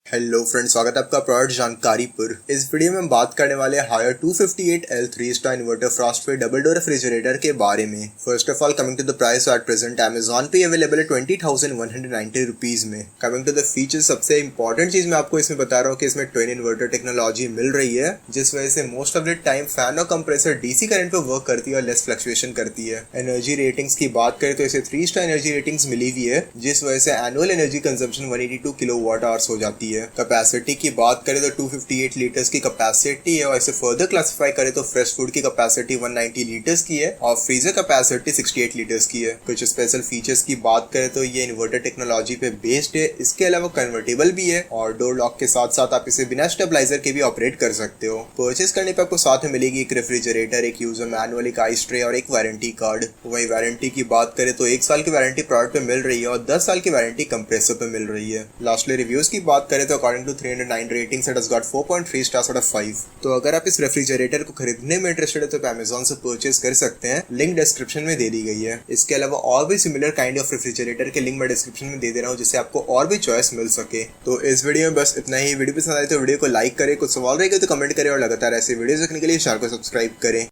Hello friends, स्वागत है आपका प्रोडक्ट जानकारी पर। इस वीडियो में हम बात करने वाले हायर 258L 3-स्टार inverter frost free double door refrigerator के बारे में। First of all coming to the price, at present Amazon पे अवेलेबल है 20,190 रुपीज में। कमिंग टू द फीचर्स, सबसे इंपॉर्टेंट चीज मैं आपको इसमें बता रहा हूँ कि इसमें ट्विन इन्वर्टर टेक्नोलॉजी मिल रही है, जिस वजह से most of the time fan और कंप्रेसर डीसी करंट पे वर्क करती है और लेस फ्लक्चुएशन करती है। एनर्जी रेटिंग्स की बात करें तो इसे 3-स्टार एनर्जी रेटिंग्स मिली हुई है, जिस वजह से annual energy consumption 182 kilowatt hours हो जाती है। कैपेसिटी की बात करें तो 258 लीटर्स की कैपेसिटी है और इसे फर्दर क्लासिफाई करें तो फ्रेश फूड की कैपेसिटी 190 लीटर्स की है और फ्रीजर कैपेसिटी 68 लीटर्स की है। कुछ स्पेशल फीचर्स की बात करें तो ये इन्वर्टर टेक्नोलॉजी पे बेस्ड है। इसके अलावा कन्वर्टेबल भी है और डोर लॉक के साथ साथ आप इसे बिना स्टेबलाइजर के भी ऑपरेट कर सकते हो। परचेज करने पर आपको साथ में मिलेगी एक रेफ्रिजरेटर, एक यूजर मैनुअल, एक आइस ट्रे और एक वारंटी कार्ड। वही वारंटी की बात करें तो 1 साल की वारंटी प्रोडक्ट पे मिल रही है और 10 साल की वारंटी कंप्रेसर पे मिल रही है। लास्टली रिव्यूज की बात करें तो according to 309 ratings it has got 4.3 stars out of 5। तो अगर आप इस रेफ्रिजरेटर को खरीदने में इंटरेस्टेड है तो आप अमेजॉन से परचेज कर सकते हैं, लिंक डिस्क्रिप्शन में दे दी गई है। इसके अलावा और भी सिमिलर काइंड ऑफ रेफ्रिजरेटर के लिंक मैं डिस्क्रिप्शन में दे रहा हूँ, जिससे आपको और भी चॉइस मिल सके। तो इस वीडियो में बस इतना ही। वीडियो पसंद आए तो वीडियो को लाइक करें, कुछ सवाल रहेगा तो कमेंट करें और लगातार ऐसे वीडियो देखने के लिए चैनल को सब्सक्राइब करें।